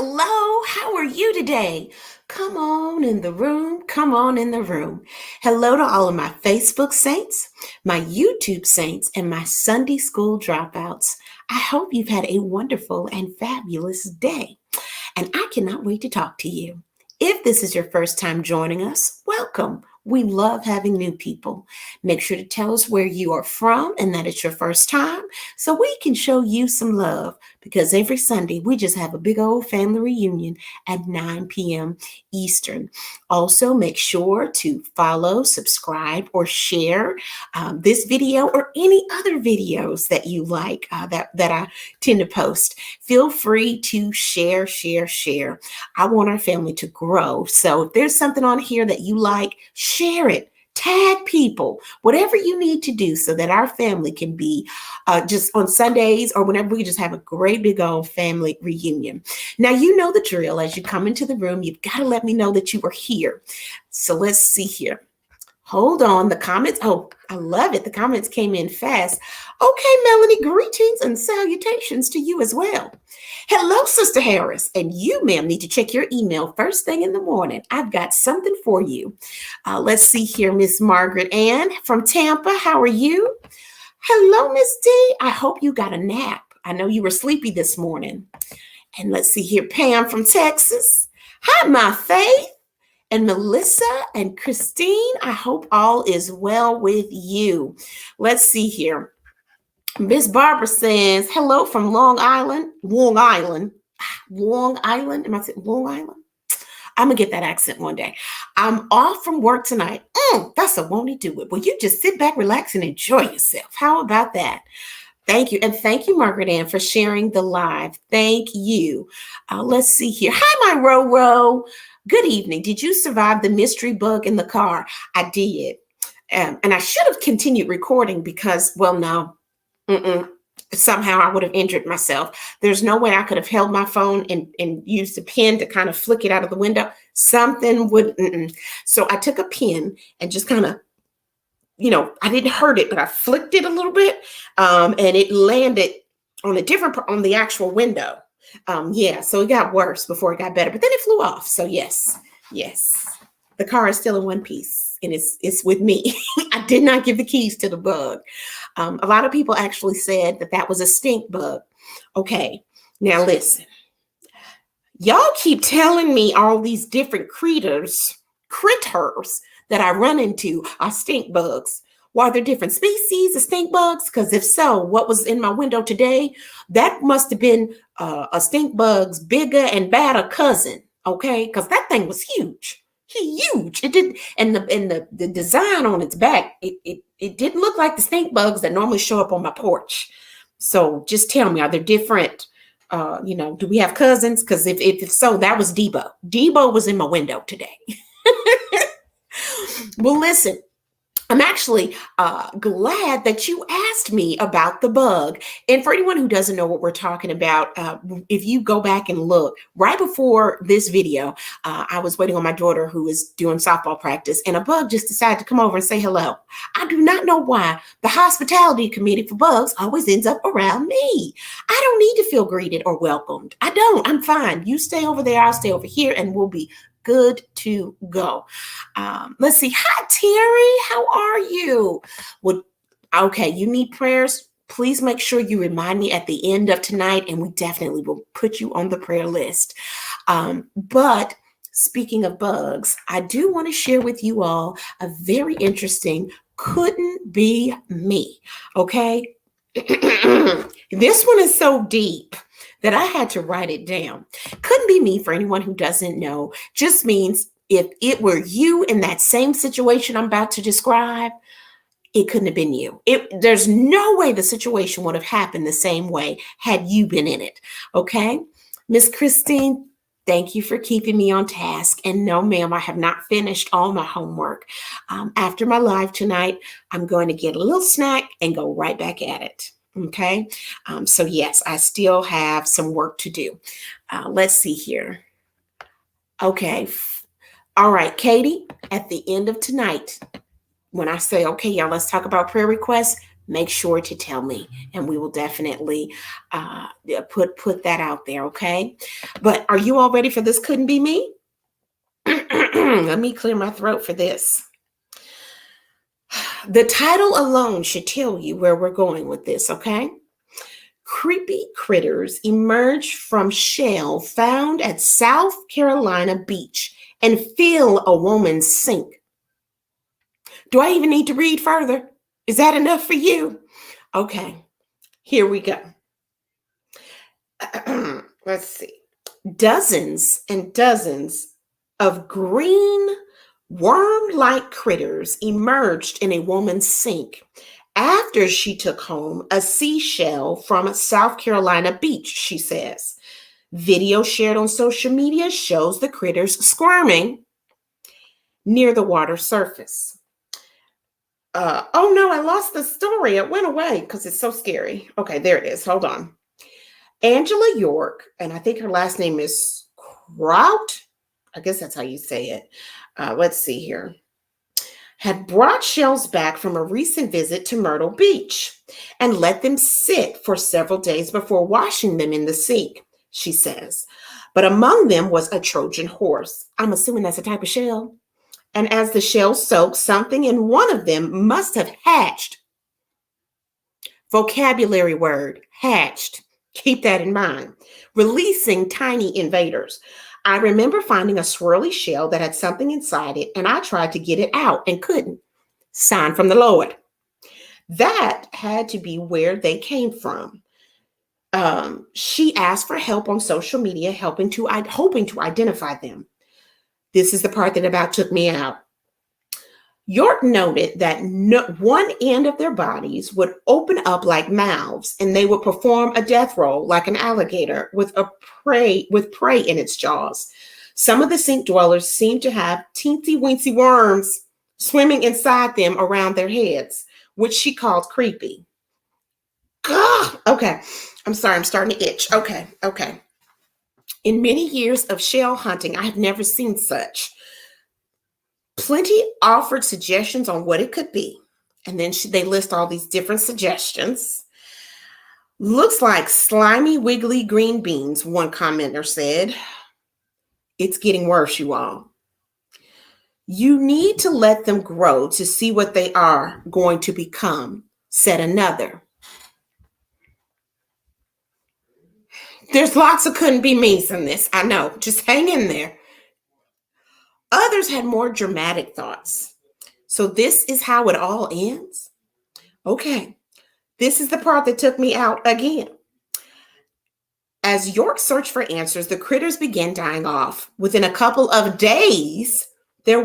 Hello, how are you today? Come on in the room. Come on in the room. Hello to all of my Facebook saints, my YouTube saints, and my Sunday school dropouts. I hope you've had a wonderful and fabulous day, and I cannot wait to talk to you. If this is your first time joining us, welcome. We love having new people. Make sure to tell us where you are from and that it's your first time so we can show you some love because every Sunday we just have a big old family reunion at 9 p.m. Eastern. Also, make sure to follow, subscribe, or share this video or any other videos that you like that I tend to post. Feel free to share. I want our family to grow. So if there's something on here that you like, share it. Tag people, whatever you need to do so that our family can be just on Sundays or whenever we just have a great big old family reunion. Now, you know the drill. As you come into the room, you've got to let me know that you are here. So let's see here. Hold on, the comments. Oh, I love it. The comments came in fast. Okay, Melanie, greetings and salutations to you as well. Hello, Sister Harris. And you, ma'am, need to check your email first thing in the morning. I've got something for you. Let's see here, Miss Margaret Ann from Tampa. How are you? Hello, Miss D. I hope you got a nap. I know you were sleepy this morning. And let's see here, Pam from Texas. Hi, my Faith. And Melissa and Christine, I hope all is well with you. Let's see here. Miss Barbara says, hello from Long Island. Long Island. Am I saying Long Island? I'm going to get that accent one day. I'm off from work tonight. That's a won't he do it. Well, you just sit back, relax, and enjoy yourself. How about that? Thank you. And thank you, Margaret Ann, for sharing the live. Thank you. Let's see here. Hi, my Ro. Good evening. Did you survive the mystery bug in the car? I did. And I should have continued recording because, well, no. Somehow I would have injured myself. There's no way I could have held my phone and used a pen to kind of flick it out of the window. Something would. So I took a pen and just kind of, I didn't hurt it, but I flicked it a little bit, and it landed on the actual window. So it got worse before it got better, but then it flew off. So yes, the car is still in one piece, and it's with me. I did not give the keys to the bug. A lot of people actually said that was a stink bug. Okay, now listen. Y'all keep telling me all these different critters that I run into are stink bugs. Were there different species of stink bugs? Because if so, what was in my window today, that must have been a stink bug's bigger and badder cousin. Okay, because that thing was huge. Huge. It didn't, and the design on its back, it didn't look like the stink bugs that normally show up on my porch. So just tell me, are there different? Do we have cousins? Because if so, that was Debo. Debo was in my window today. Well, listen, I'm actually glad that you asked me about the bug. And for anyone who doesn't know what we're talking about, if you go back and look, right before this video, I was waiting on my daughter who was doing softball practice, and a bug just decided to come over and say hello. I do not know why the hospitality committee for bugs always ends up around me. I don't need to feel greeted or welcomed. I don't. I'm fine. You stay over there. I'll stay over here, and we'll be good to go. Let's see. Hi, Terry. How are you? Well, okay, you need prayers. Please make sure you remind me at the end of tonight, and we definitely will put you on the prayer list. But speaking of bugs, I do want to share with you all a very interesting couldn't be me. Okay. This one is so deep that I had to write it down. Couldn't be me, for anyone who doesn't know, just means if it were you in that same situation I'm about to describe, it couldn't have been you. There's no way the situation would have happened the same way had you been in it. Okay? Miss Christine, thank you for keeping me on task. And no, ma'am, I have not finished all my homework. After my live tonight, I'm going to get a little snack and go right back at it. Okay. So yes, I still have some work to do. Let's see here. Okay. All right, Katie, at the end of tonight, when I say, okay, y'all, let's talk about prayer requests, make sure to tell me, and we will definitely put that out there, okay? But are you all ready for this? Couldn't be me? Let me clear my throat for this. The title alone should tell you where we're going with this, okay? Creepy critters emerge from shell found at South Carolina beach and fill a woman's sink. Do I even need to read further? Is that enough for you? Okay, here we go. Let's see. Dozens and dozens of green worm-like critters emerged in a woman's sink after she took home a seashell from a South Carolina beach, she says. Video shared on social media shows the critters squirming near the water surface. Oh no, I lost the story. It went away because it's so scary. Okay, there it is. Hold on. Angela York, and I think her last name is Kraut. I guess that's how you say it. Let's see here. Had brought shells back from a recent visit to Myrtle Beach and let them sit for several days before washing them in the sink, she says. But among them was a Trojan horse. I'm assuming that's a type of shell. And as the shell soaked, something in one of them must have hatched. Vocabulary word, hatched. Keep that in mind. Releasing tiny invaders. I remember finding a swirly shell that had something inside it, and I tried to get it out and couldn't. Sign from the Lord. That had to be where they came from. She asked for help on social media, hoping to identify them. This is the part that about took me out. York noted that one end of their bodies would open up like mouths, and they would perform a death roll like an alligator with prey in its jaws. Some of the sink dwellers seemed to have teensy-weensy worms swimming inside them around their heads, which she called creepy. Ugh, okay, I'm sorry, I'm starting to itch. Okay. In many years of shell hunting, I have never seen such. Plenty offered suggestions on what it could be. And then they list all these different suggestions. Looks like slimy, wiggly green beans, one commenter said. It's getting worse, you all. You need to let them grow to see what they are going to become, said another. There's lots of couldn't be me's in this. I know. Just hang in there. Others had more dramatic thoughts. So this is how it all ends? Okay, this is the part that took me out again. As York searched for answers, the critters began dying off. Within a couple of days, their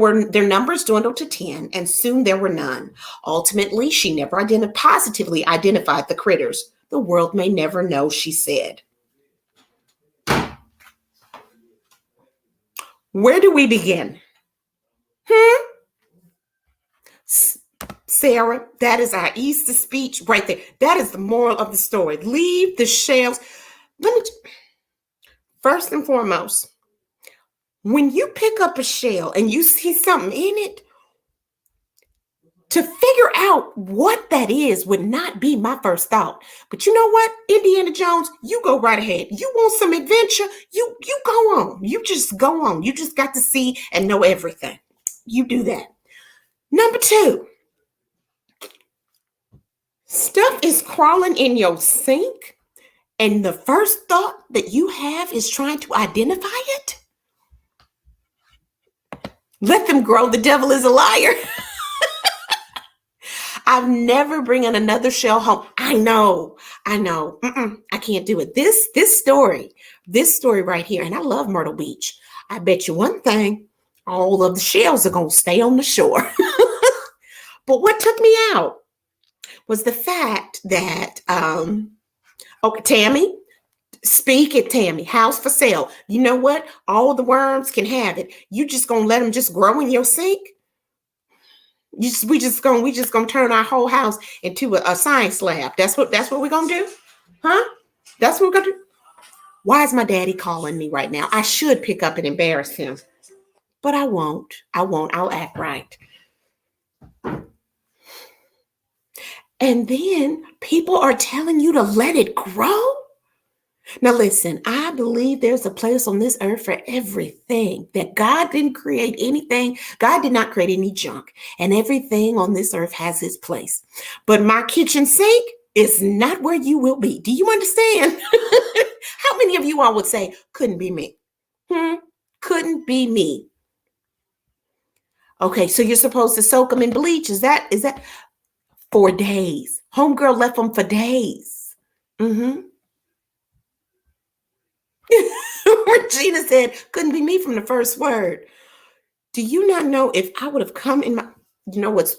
numbers dwindled to 10, and soon there were none. Ultimately, she never positively identified the critters. The world may never know, she said. Where do we begin? Sarah, that is our Easter speech right there. That is the moral of the story. Leave the shells. First and foremost, when you pick up a shell and you see something in it, to figure out what that is would not be my first thought. But you know what, Indiana Jones, you go right ahead. You want some adventure? You go on. You just go on. You just got to see and know everything. You do that. Number 2, stuff is crawling in your sink, and the first thought that you have is trying to identify it? Let them grow. The devil is a liar. I've never bringing another shell home. I know. I can't do it. This story right here, and I love Myrtle Beach. I bet you one thing, all of the shells are going to stay on the shore. But what took me out was the fact that, okay, Tammy, speak it, Tammy, house for sale. You know what? All the worms can have it. You just going to let them just grow in your sink? We just gonna turn our whole house into a science lab. That's what we're gonna do, huh? That's what we're gonna do. Why is my daddy calling me right now? I should pick up and embarrass him, but I won't. I'll act right. And then people are telling you to let it grow. Now, listen, I believe there's a place on this earth for everything, that God didn't create anything. God did not create any junk, and everything on this earth has its place. But my kitchen sink is not where you will be. Do you understand? How many of you all would say, couldn't be me? Couldn't be me. Okay, so you're supposed to soak them in bleach. Is that 4 days? Homegirl left them for days. Mm-hmm. Regina said, couldn't be me from the first word. Do you not know if I would have come in my,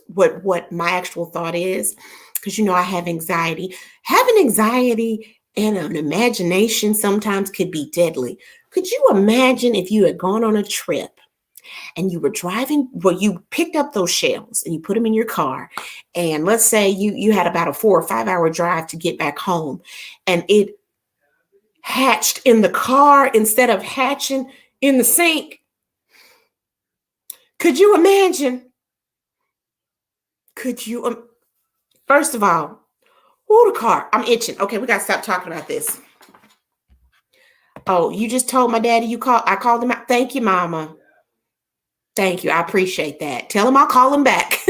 what my actual thought is? Because I have anxiety. Having anxiety and an imagination sometimes could be deadly. Could you imagine if you had gone on a trip and you were driving, well, you picked up those shells and you put them in your car, and let's say you had about a 4 or 5 hour drive to get back home, and it hatched in the car instead of hatching in the sink. Could you imagine? Could you? First of all, the car? I'm itching. Okay, we got to stop talking about this. Oh, you just told my daddy you called. I called him out. Thank you, Mama. Thank you. I appreciate that. Tell him I'll call him back.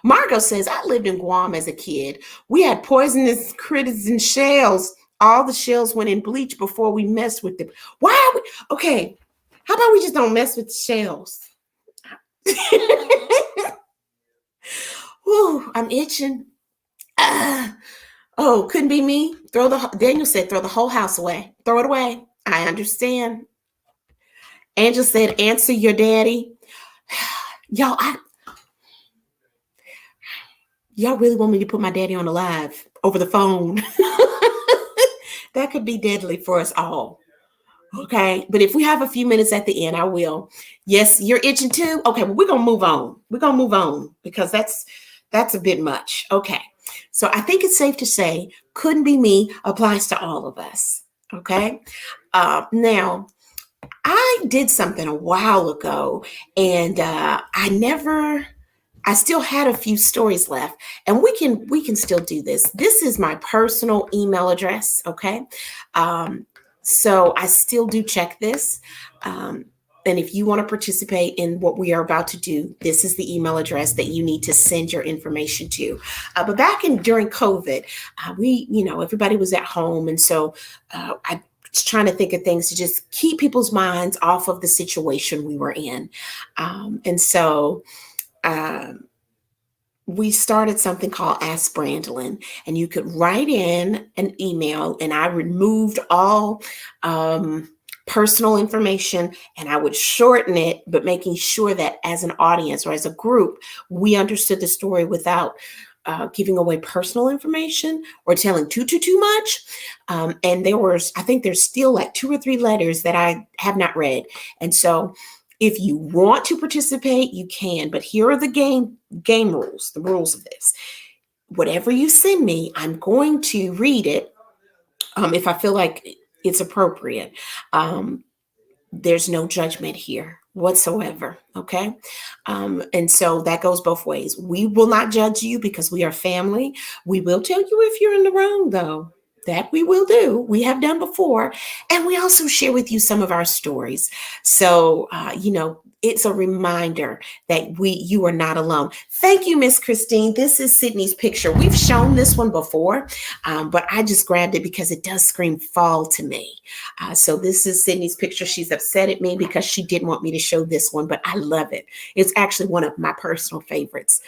Margot says, I lived in Guam as a kid. We had poisonous critters and shells. All the shells went in bleach before we messed with them. Why? Okay, how about we just don't mess with the shells? Ooh, I'm itching. Oh, couldn't be me. Daniel said, throw the whole house away. Throw it away. I understand. Angel said, answer your daddy. Y'all, y'all really want me to put my daddy on the live over the phone? That could be deadly for us all. Okay. But if we have a few minutes at the end, I will. Yes, you're itching too. Okay. Well, we're going to move on. We're going to move on because that's a bit much. Okay. So I think it's safe to say couldn't be me applies to all of us. Okay. Now, I did something a while ago, and I still had a few stories left, and we can still do this. This is my personal email address. Okay. So I still do check this. And if you want to participate in what we are about to do, this is the email address that you need to send your information to. But during COVID, everybody was at home. And so I was trying to think of things to just keep people's minds off of the situation we were in. And so we started something called Ask Brandolyn, and you could write in an email, and I removed all personal information, and I would shorten it, but making sure that as an audience or as a group, we understood the story without giving away personal information or telling too much. And I think there's still like 2 or 3 letters that I have not read. And so if you want to participate, you can, but here are the game rules, the rules of this. Whatever you send me, I'm going to read it if I feel like it's appropriate. There's no judgment here whatsoever. Okay. And so that goes both ways. We will not judge you because we are family. We will tell you if you're in the wrong, though. That we will do. We have done before. And we also share with you some of our stories. So, it's a reminder that you are not alone. Thank you, Miss Christine. This is Sydney's picture. We've shown this one before, but I just grabbed it because it does scream fall to me. So this is Sydney's picture. She's upset at me because she didn't want me to show this one, but I love it. It's actually one of my personal favorites.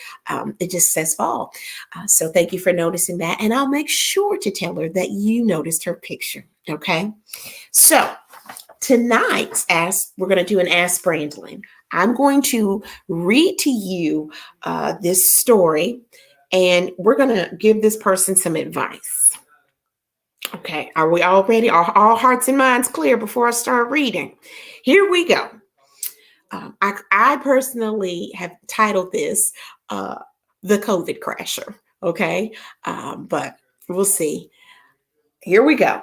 It just says fall. So thank you for noticing that. And I'll make sure to tell her that you noticed her picture. Okay. So tonight's we're going to do an Ask Brandolyn. I'm going to read to you this story, and we're going to give this person some advice. Okay, are we all ready? Are all hearts and minds clear before I start reading? Here we go. I personally have titled this The COVID Crasher. Okay, but we'll see. Here we go.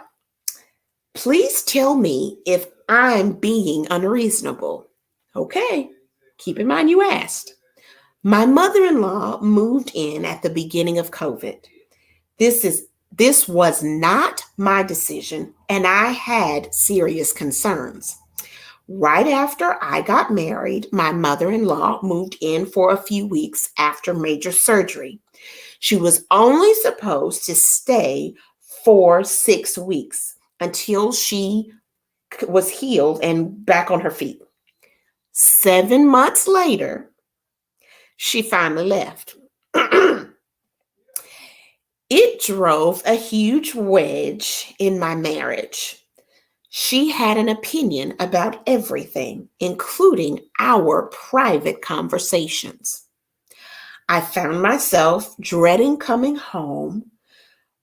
Please tell me if I'm being unreasonable. Okay, keep in mind you asked. My mother-in-law moved in at the beginning of COVID. This was not my decision, and I had serious concerns. Right after I got married, my mother-in-law moved in for a few weeks after major surgery. She was only supposed to stay for 6 weeks until she was healed and back on her feet. 7 months later, she finally left. It drove a huge wedge in my marriage. She had an opinion about everything, including our private conversations. I found myself dreading coming home.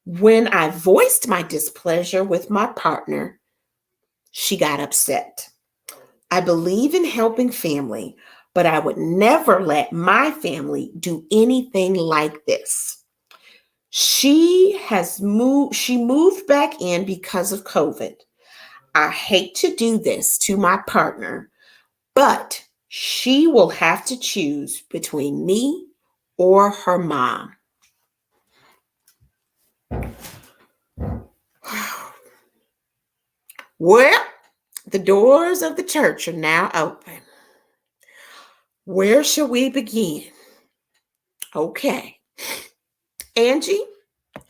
When I voiced my displeasure with my partner, she got upset. I believe in helping family, but I would never let my family do anything like this. She moved back in because of COVID. I hate to do this to my partner, but she will have to choose between me or her mom. Well, the doors of the church are now open. Where shall we begin? Okay. Angie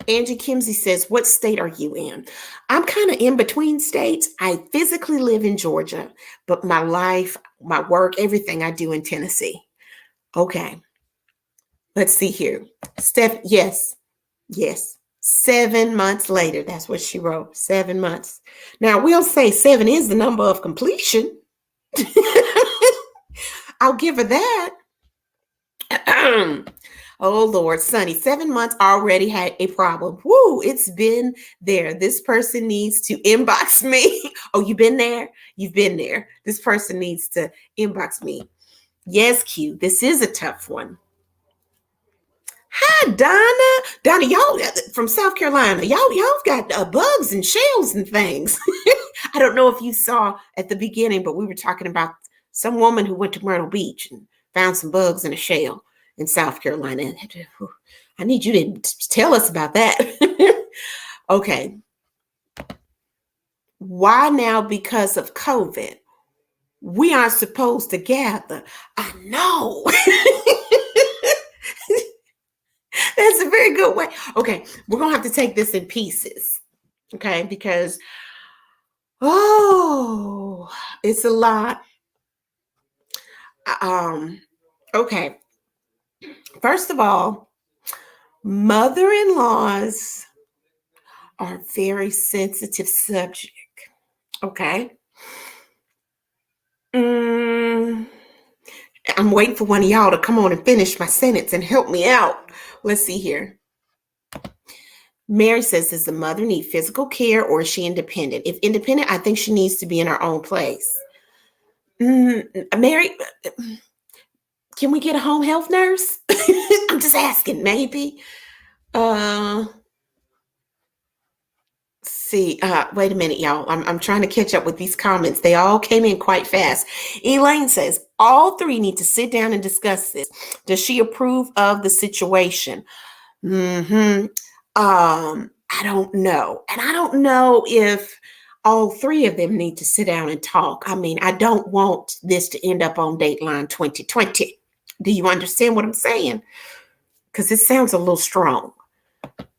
Kimsey says, what state are you in? I'm kind of in between states. I physically live in Georgia, but my life, my work, everything I do in Tennessee. Okay. Let's see here. Steph, yes. 7 months later. That's what she wrote. 7 months. Now, we'll say 7 is the number of completion. I'll give her that. Oh, Lord, Sonny, 7 months already had a problem. Woo, it's been there. This person needs to inbox me. Oh, you've been there? You've been there. This person needs to inbox me. Yes, Q, this is a tough one. Hi, Donna. Donna, y'all from South Carolina. Y'all got bugs and shells and things. I don't know if you saw at the beginning, but we were talking about some woman who went to Myrtle Beach and found some bugs in a shell in South Carolina. I need you to tell us about that. Okay. Why now? Because of COVID. We aren't supposed to gather. I know. That's a very good way. Okay, we're going to have to take this in pieces. Okay, because, it's a lot. Okay. First of all, mother-in-laws are a very sensitive subject. Okay. I'm waiting for one of y'all to come on and finish my sentence and help me out. Let's see here. Mary says, does the mother need physical care or is she independent? If independent, I think she needs to be in her own place. Mary, can we get a home health nurse? I'm just asking, maybe. See, wait a minute, y'all. I'm trying to catch up with these comments. They all came in quite fast. Elaine says, all three need to sit down and discuss this. Does she approve of the situation? I don't know. And I don't know if all three of them need to sit down and talk. I mean, I don't want this to end up on Dateline 2020. Do you understand what I'm saying? Because it sounds a little strong.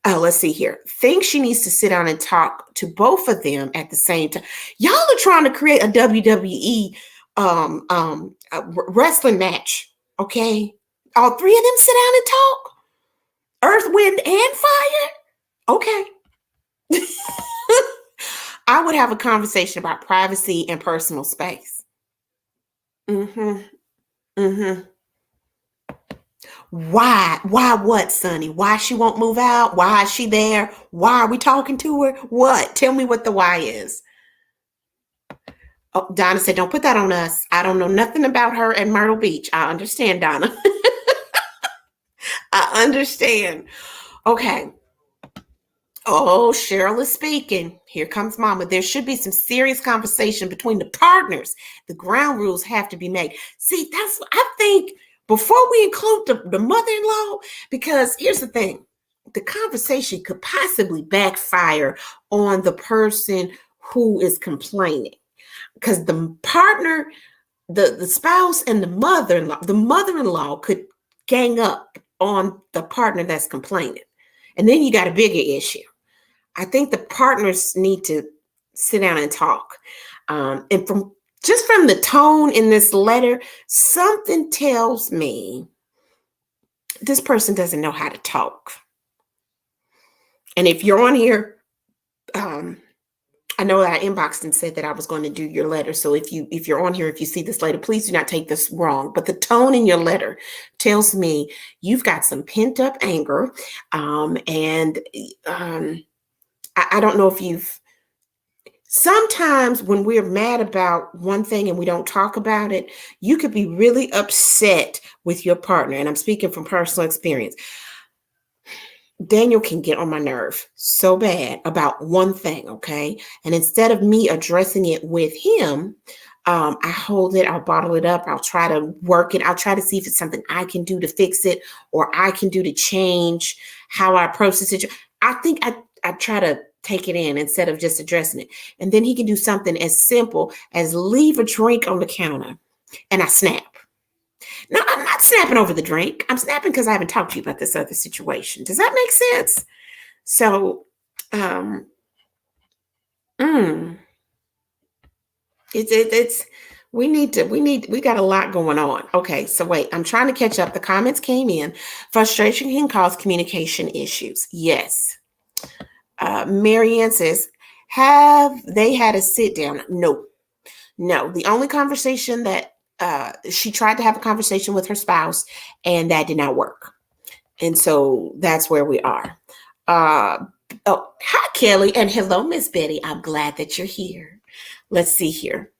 Let's see here. Think she needs to sit down and talk to both of them at the same time. Y'all are trying to create a WWE wrestling match. Okay. All three of them sit down and talk. Earth, wind, and fire. Okay. I would have a conversation about privacy and personal space. Why what, Sonny? Why she won't move out? Why is she there? Why are we talking to her? What? Tell me what the why is. Oh, Donna said, don't put that on us. I don't know nothing about her at Myrtle Beach. I understand, Donna. I understand. Okay. Oh, Cheryl is speaking. Here comes Mama. There should be some serious conversation between the partners. The ground rules have to be made. See, that's what I think. before we include the mother-in-law, because here's the thing, the conversation could possibly backfire on the person who is complaining, because the partner, the spouse, and the mother-in-law could gang up on the partner that's complaining. And then you got a bigger issue. I think the partners need to sit down and talk. And from the tone in this letter, something tells me this person doesn't know how to talk. And if you're on here, I know I inboxed and said that I was going to do your letter. So if you're on here, if you see this letter, please do not take this wrong. But the tone in your letter tells me you've got some pent up anger. I don't know if you've, sometimes when we're mad about one thing and we don't talk about it, you could be really upset with your partner. And I'm speaking from personal experience. Daniel can get on my nerve so bad about one thing, okay? And instead of me addressing it with him, I hold it, I'll bottle it up, I'll try to work it, I'll try to see if it's something I can do to fix it or I can do to change how I approach the situation. I think I try to take it in instead of just addressing it. And then he can do something as simple as leave a drink on the counter and I snap. No, I'm not snapping over the drink. I'm snapping because I haven't talked to you about this other situation. Does that make sense? So, it's we got a lot going on. Okay, so wait, I'm trying to catch up. The comments came in. Frustration can cause communication issues. Yes. Marianne says, have they had a sit down? No. The only conversation that she tried to have a conversation with her spouse, and that did not work. And so that's where we are. Hi, Kelly, and hello, Miss Betty. I'm glad that you're here. Let's see here.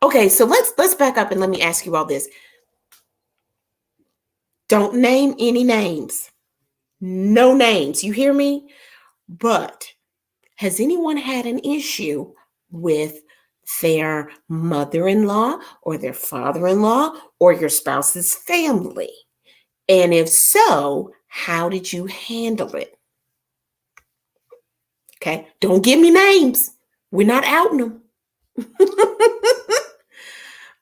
Okay, so let's back up and let me ask you all this. Don't name any names. No names. You hear me? But has anyone had an issue with their mother-in-law or their father-in-law or your spouse's family? And if so, how did you handle it? Okay, don't give me names. We're not outing them.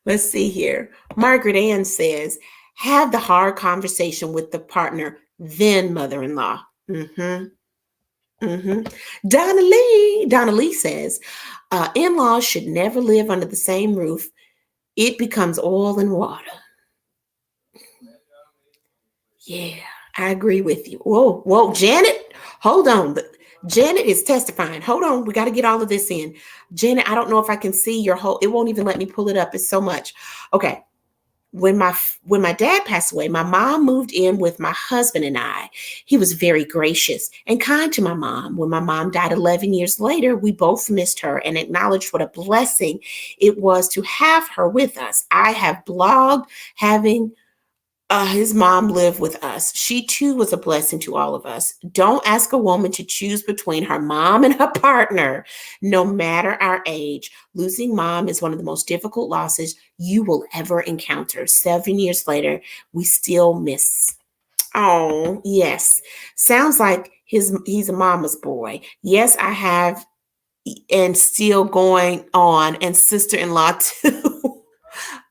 Let's see here. Margaret Ann says, have the hard conversation with the partner, then mother-in-law. Donna Lee says, in-laws should never live under the same roof. It becomes oil and water. Yeah, I agree with you. Whoa, Janet, hold on. Janet is testifying. Hold on, we got to get all of this in. Janet, I don't know if I can see your whole, it won't even let me pull it up. It's so much. Okay. When my dad passed away, my mom moved in with my husband and I. He was very gracious and kind to my mom. When my mom died 11 years later, we both missed her and acknowledged what a blessing it was to have her with us. I have blogged having his mom live with us. She too was a blessing to all of us. Don't ask a woman to choose between her mom and her partner, no matter our age. Losing mom is one of the most difficult losses you will ever encounter. 7 years later, we still miss. Oh, yes. Sounds like he's a mama's boy. Yes, I have, and still going on, and sister-in-law too.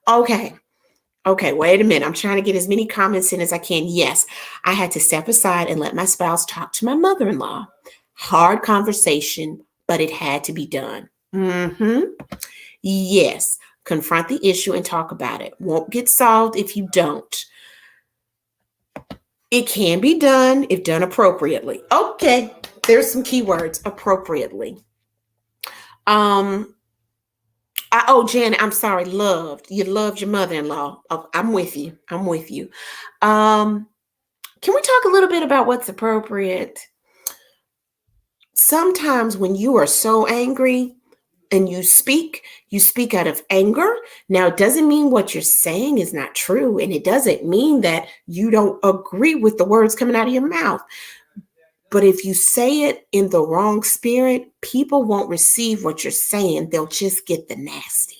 Okay, wait a minute. I'm trying to get as many comments in as I can. Yes, I had to step aside and let my spouse talk to my mother-in-law. Hard conversation, but it had to be done. Yes, confront the issue and talk about it. Won't get solved if you don't. It can be done if done appropriately. Okay, there's some keywords, appropriately. Janet, I'm sorry, loved. You loved your mother-in-law. Oh, I'm with you. Can we talk a little bit about what's appropriate? Sometimes when you are so angry and you speak out of anger. Now, it doesn't mean what you're saying is not true, and it doesn't mean that you don't agree with the words coming out of your mouth. But if you say it in the wrong spirit, people won't receive what you're saying. They'll just get the nasty.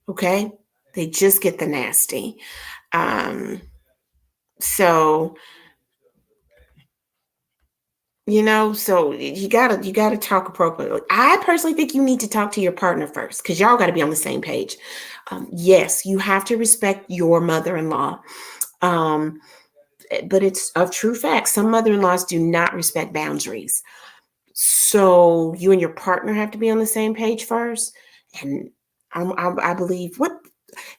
Okay? They just get the nasty. So so you gotta talk appropriately. I personally think you need to talk to your partner first because y'all got to be on the same page. Yes, you have to respect your mother-in-law. Um, but it's a true fact. Some mother-in-laws do not respect boundaries. So you and your partner have to be on the same page first. And I believe what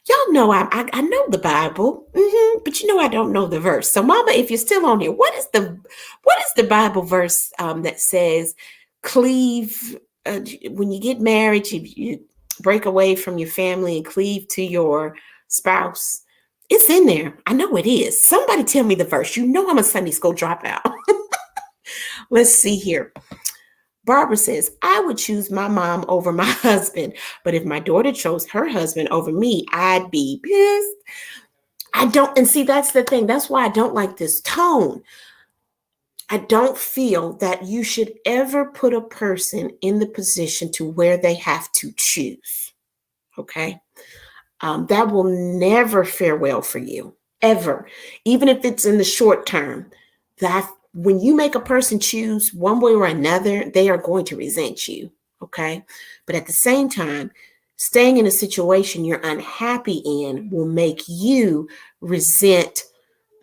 y'all know. I know the Bible, but I don't know the verse. So, Mama, if you're still on here, what is the Bible verse that says cleave when you get married, you break away from your family and cleave to your spouse? It's in there. I know it is. Somebody tell me the verse. I'm a Sunday school dropout. Let's see here. Barbara says, I would choose my mom over my husband, but if my daughter chose her husband over me, I'd be pissed. I don't, and see, that's the thing. That's why I don't like this tone. I don't feel that you should ever put a person in the position to where they have to choose. Okay. That will never fare well for you, ever. Even if it's in the short term, that when you make a person choose one way or another, they are going to resent you. Okay. But at the same time, staying in a situation you're unhappy in will make you resent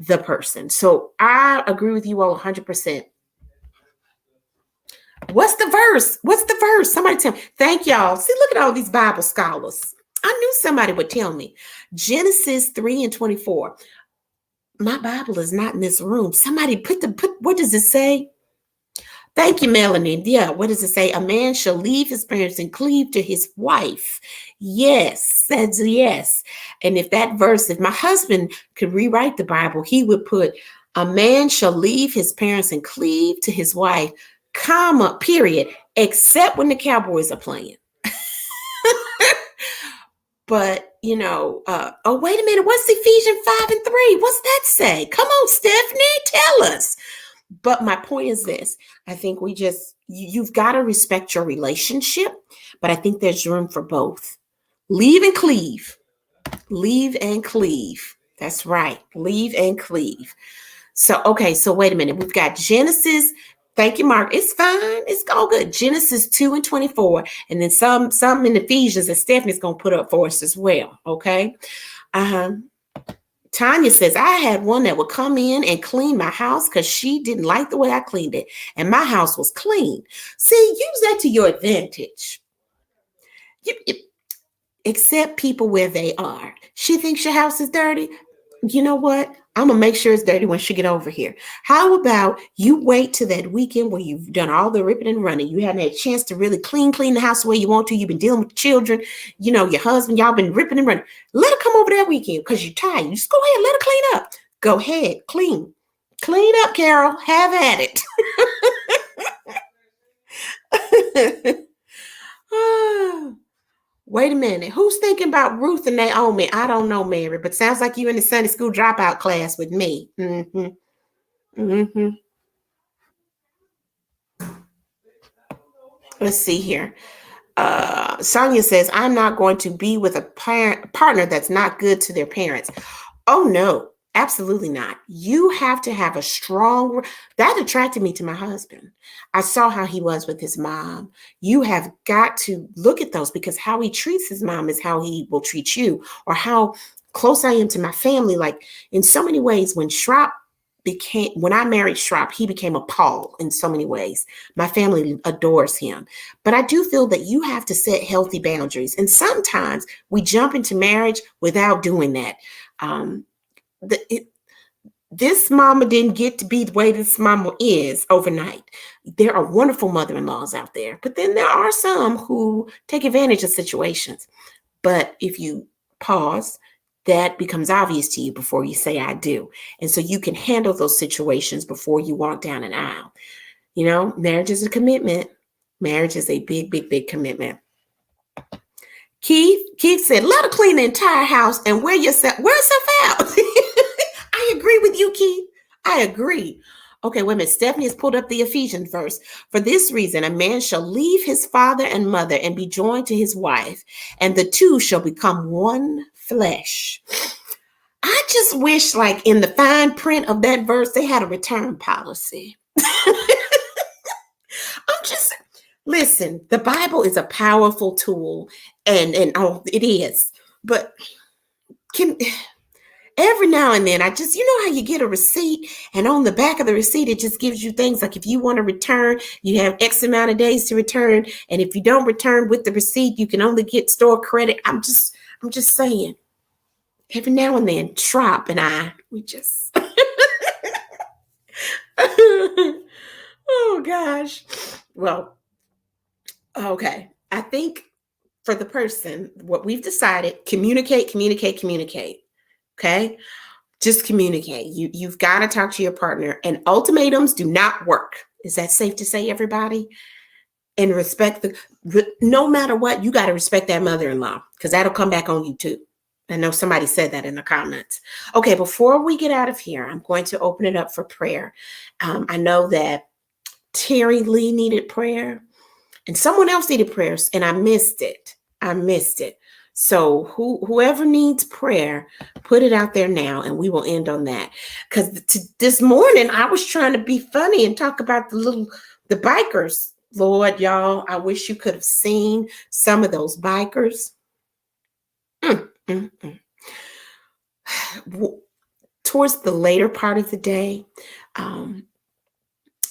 the person. So I agree with you all 100%. What's the verse? What's the verse? Somebody tell me. Thank y'all. See, look at all these Bible scholars. I knew somebody would tell me. Genesis 3:24. My Bible is not in this room. Somebody put what does it say? Thank you, Melanie. Yeah, what does it say? A man shall leave his parents and cleave to his wife. Yes, says yes. And if my husband could rewrite the Bible, he would put, a man shall leave his parents and cleave to his wife, comma, period, except when the Cowboys are playing. But, oh, wait a minute. What's Ephesians 5:3? What's that say? Come on, Stephanie, tell us. But my point is this. I think you've got to respect your relationship, but I think there's room for both. Leave and cleave. Leave and cleave. That's right. Leave and cleave. So, okay. So wait a minute. We've got Genesis. Thank you, Mark. It's fine. It's all good. Genesis 2:24. And then some in Ephesians that Stephanie's going to put up for us as well. Okay. Tanya says, I had one that would come in and clean my house because she didn't like the way I cleaned it. And my house was clean. See, use that to your advantage. Accept people where they are. She thinks your house is dirty. You know what? I'm going to make sure it's dirty when she get over here. How about you wait till that weekend where you've done all the ripping and running. You haven't had a chance to really clean the house the way you want to. You've been dealing with children, your husband, y'all been ripping and running. Let her come over that weekend because you're tired. You just go ahead, let her clean up. Go ahead, clean. Clean up, Carol. Have at it. Wait a minute. Who's thinking about Ruth and Naomi? I don't know, Mary, but sounds like you in the Sunday school dropout class with me. Let's see here. Sonia says, I'm not going to be with a partner that's not good to their parents. Oh, no, absolutely not. You have to have a strong, that attracted me to my husband. I saw how he was with his mom. You have got to look at those because how he treats his mom is how he will treat you, or how close I am to my family. Like in so many ways, when I married Schrapp, he became a Paul in so many ways. My family adores him. But I do feel that you have to set healthy boundaries. And sometimes we jump into marriage without doing that. This mama didn't get to be the way this mama is overnight. There are wonderful mother-in-laws out there, but then there are some who take advantage of situations. But if you pause, that becomes obvious to you before you say I do. And so you can handle those situations before you walk down an aisle. Marriage is a commitment. Marriage is a big, big, big commitment. Keith said, let her clean the entire house and wear yourself out. I agree with you, Keith. I agree. Okay, wait a minute. Stephanie has pulled up the Ephesians verse. For this reason, a man shall leave his father and mother and be joined to his wife, and the two shall become one flesh. I just wish, like in the fine print of that verse, they had a return policy. I'm just listen. The Bible is a powerful tool, and oh, it is. But can every now and then, I just, you know how you get a receipt, and on the back of the receipt, it just gives you things like if you want to return, you have X amount of days to return, and if you don't return with the receipt, you can only get store credit. I'm just saying. Every now and then, Trop and I, we just, oh gosh. Well, okay. I think for the person, what we've decided, communicate, communicate, communicate. Okay. Just communicate. You've got to talk to your partner, and ultimatums do not work. Is that safe to say, everybody? And respect no matter what, you got to respect that mother-in-law, because that'll come back on you too. I know somebody said that in the comments. Okay, before we get out of here, I'm going to open it up for prayer. I know that Terry Lee needed prayer and someone else needed prayers, and I missed it. So whoever needs prayer, put it out there now, and we will end on that. Because this morning I was trying to be funny and talk about the bikers. Lord, y'all, I wish you could have seen some of those bikers. Towards the later part of the day, I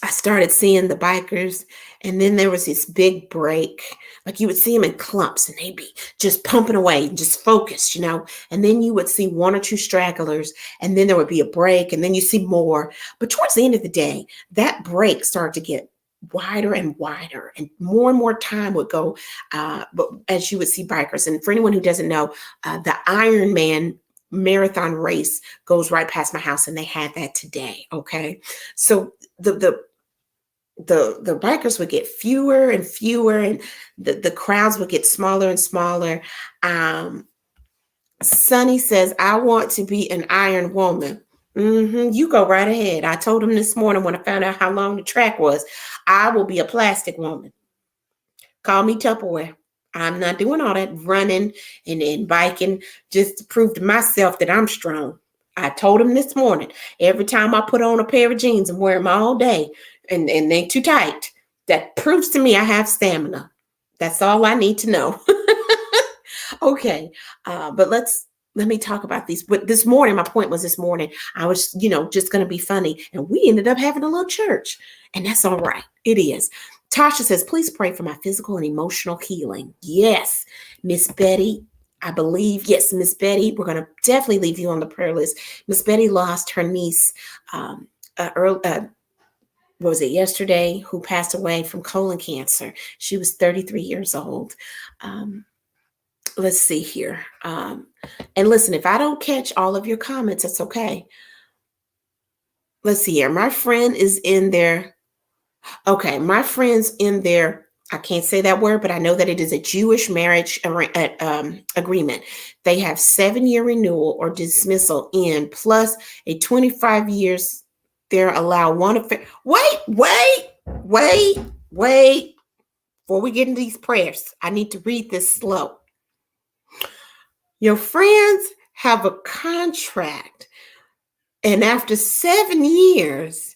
started seeing the bikers, and then there was this big break. Like you would see them in clumps, and they'd be just pumping away, just focused, and then you would see one or two stragglers, and then there would be a break, and then you see more. But towards the end of the day, that break started to get wider and wider, and more time would go, but as you would see bikers. And for anyone who doesn't know, the Ironman marathon race goes right past my house, and they had that today. Okay, so the bikers would get fewer and fewer, and the crowds would get smaller and smaller. Sonny says, I want to be an iron woman. You go right ahead. I told him this morning when I found out how long the track was, I will be a plastic woman. Call me Tupperware. I'm not doing all that running and biking just to prove to myself that I'm strong. I told him this morning, every time I put on a pair of jeans and wear them all day and they too tight, that proves to me I have stamina. That's all I need to know. Okay, but let me talk about these. But this morning, my point was this morning, I was, just going to be funny. And we ended up having a little church. And that's all right. It is. Tasha says, please pray for my physical and emotional healing. Yes, Miss Betty. I believe, yes, Miss Betty, we're going to definitely leave you on the prayer list. Miss Betty lost her niece, was it yesterday, who passed away from colon cancer. She was 33 years old. Let's see here. And listen, if I don't catch all of your comments, it's okay. Let's see here. My friend is in there. Okay, my friend's in there. I can't say that word, but I know that it is a Jewish marriage agreement. They have 7-year renewal or dismissal in, plus a 25 years. They're allowed one affair. Wait. Before we get into these prayers, I need to read this slow. Your friends have a contract, and after 7 years,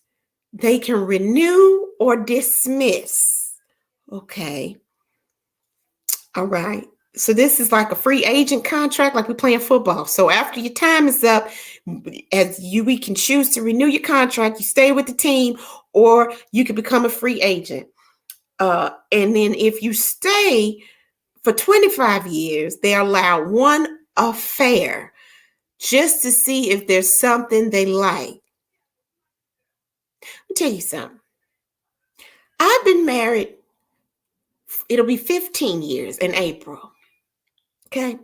they can renew or dismiss. Okay. All right. So this is like a free agent contract, like we're playing football. So after your time is up, we can choose to renew your contract. You stay with the team, or you can become a free agent. And then if you stay for 25 years, they allow one affair just to see if there's something they like. Let me tell you something. I've been married. It'll be 15 years in April. Okay.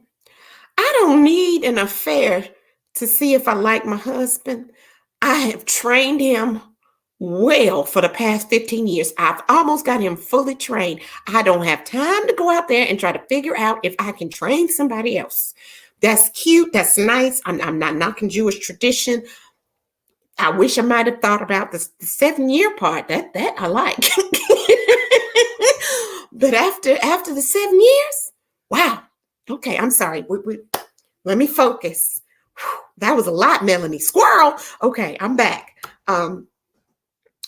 I don't need an affair to see if I like my husband. I have trained him well for the past 15 years. I've almost got him fully trained. I don't have time to go out there and try to figure out if I can train somebody else. That's cute. That's nice. I'm not knocking Jewish tradition. I wish I might have thought about the 7-year part. That I like. But after the 7 years, wow. Okay, I'm sorry. Let me focus. Whew, that was a lot, Melanie. Squirrel. Okay, I'm back.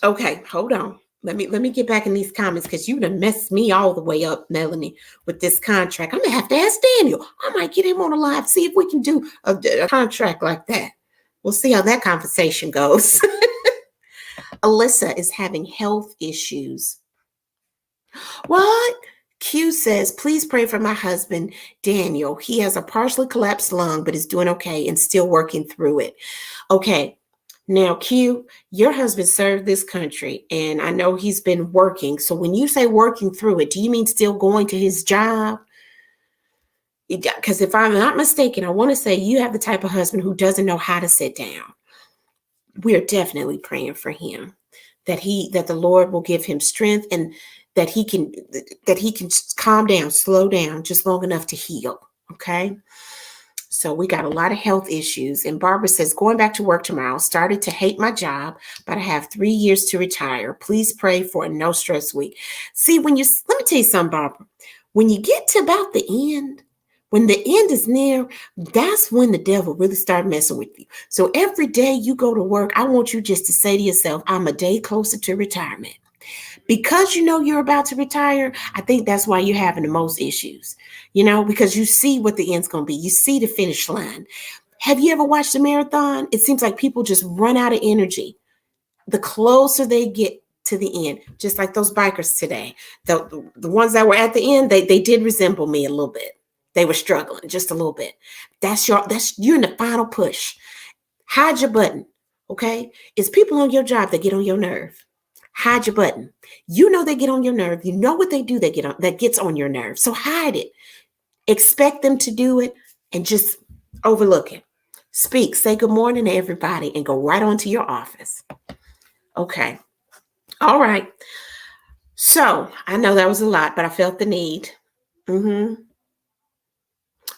Okay, hold on. Let me get back in these comments because you done messed me all the way up, Melanie, with this contract. I'm gonna have to ask Daniel. I might get him on the live, see if we can do a contract like that. We'll see how that conversation goes. Alyssa is having health issues. What? Q says, please pray for my husband, Daniel. He has a partially collapsed lung, but is doing okay and still working through it. Okay. Now, Q, your husband served this country, and I know he's been working. So when you say working through it, do you mean still going to his job? Because if I'm not mistaken, I want to say you have the type of husband who doesn't know how to sit down. We're definitely praying for him that the Lord will give him strength and that he can calm down, slow down just long enough to heal. Okay. So we got a lot of health issues. And Barbara says, going back to work tomorrow, started to hate my job, but I have 3 years to retire. Please pray for a no stress week. See, let me tell you something, Barbara, when you get to about the end, when the end is near, that's when the devil really starts messing with you. So every day you go to work, I want you just to say to yourself, I'm a day closer to retirement. Because you know you're about to retire, I think that's why you're having the most issues, because you see what the end's going to be. You see the finish line. Have you ever watched a marathon? It seems like people just run out of energy the closer they get to the end, just like those bikers today. The ones that were at the end, they did resemble me a little bit. They were struggling just a little bit. You're in the final push. Hide your button, okay? It's people on your job that get on your nerve. Hide your button. You know they get on your nerve. You know what they do that gets on your nerve. So hide it. Expect them to do it and just overlook it. Speak. Say good morning to everybody and go right on to your office. Okay. All right. So I know that was a lot, but I felt the need.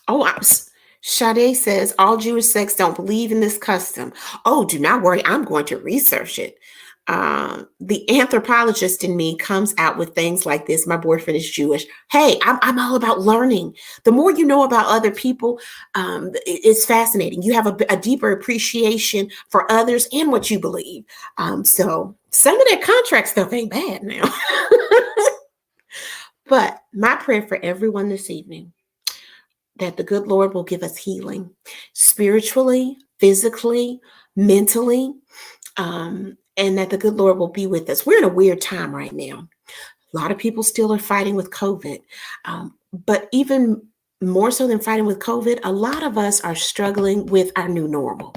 Oh, Sade says, all Jewish sects don't believe in this custom. Oh, do not worry. I'm going to research it. The anthropologist in me comes out with things like this. My boyfriend is Jewish. Hey, I'm all about learning. The more you know about other people, it's fascinating. You have a deeper appreciation for others and what you believe. So some of that contract stuff ain't bad now. But my prayer for everyone this evening, that the good Lord will give us healing spiritually, physically, mentally, and that the good Lord will be with us. We're in a weird time right now. A lot of people still are fighting with COVID. But even more so than fighting with COVID, a lot of us are struggling with our new normal,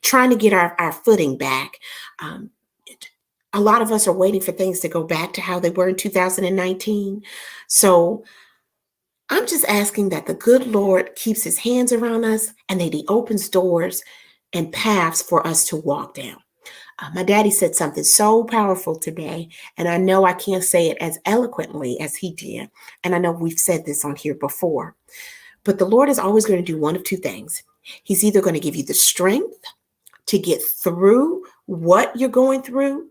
trying to get our footing back. A lot of us are waiting for things to go back to how they were in 2019. So I'm just asking that the good Lord keeps his hands around us and that he opens doors and paths for us to walk down. My daddy said something so powerful today, and I know I can't say it as eloquently as he did. And I know we've said this on here before, but the Lord is always going to do one of two things. He's either going to give you the strength to get through what you're going through,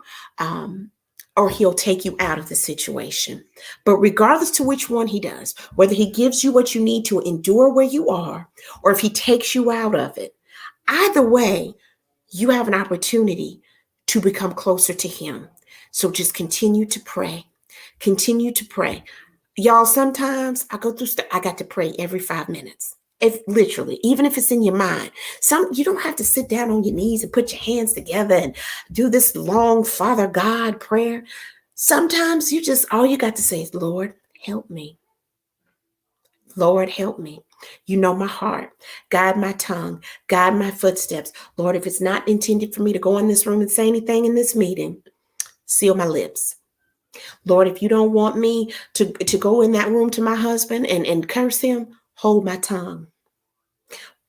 or he'll take you out of the situation. But regardless to which one he does, whether he gives you what you need to endure where you are, or if he takes you out of it, either way, you have an opportunity to become closer to him. So just continue to pray. Continue to pray. Y'all, sometimes I go through stuff. I got to pray every 5 minutes. If literally, even if it's in your mind, you don't have to sit down on your knees and put your hands together and do this long Father God prayer. Sometimes all you got to say is, Lord, help me. Lord, help me. You know my heart. Guide my tongue. Guide my footsteps. Lord, if it's not intended for me to go in this room and say anything in this meeting, seal my lips. Lord, if you don't want me to go in that room to my husband and curse him, hold my tongue.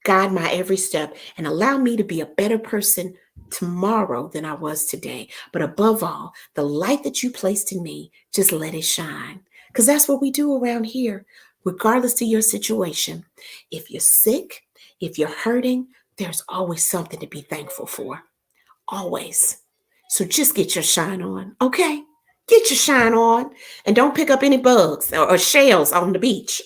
Guide my every step and allow me to be a better person tomorrow than I was today. But above all, the light that you placed in me, just let it shine. Because that's what we do around here, regardless of your situation. If you're sick, if you're hurting, there's always something to be thankful for. Always. So just get your shine on, okay? Get your shine on and don't pick up any bugs or shells on the beach.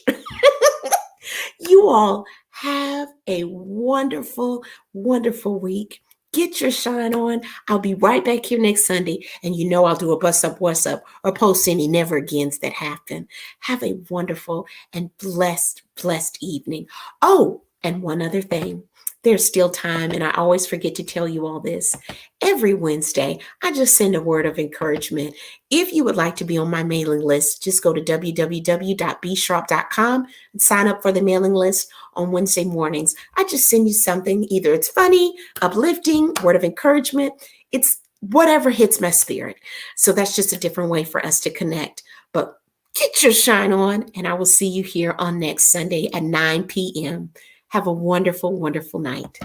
You all Have a wonderful, wonderful week. Get your shine on. I'll be right back here next Sunday. And you know I'll do a bust up, what's up, or post any never agains that happen. Have a wonderful and blessed, blessed evening. Oh, and one other thing. There's still time, and I always forget to tell you all this. Every Wednesday, I just send a word of encouragement. If you would like to be on my mailing list, just go to www.bsharp.com and sign up for the mailing list on Wednesday mornings. I just send you something, either it's funny, uplifting, word of encouragement. It's whatever hits my spirit. So that's just a different way for us to connect. But get your shine on, and I will see you here on next Sunday at 9 p.m. Have a wonderful, wonderful night.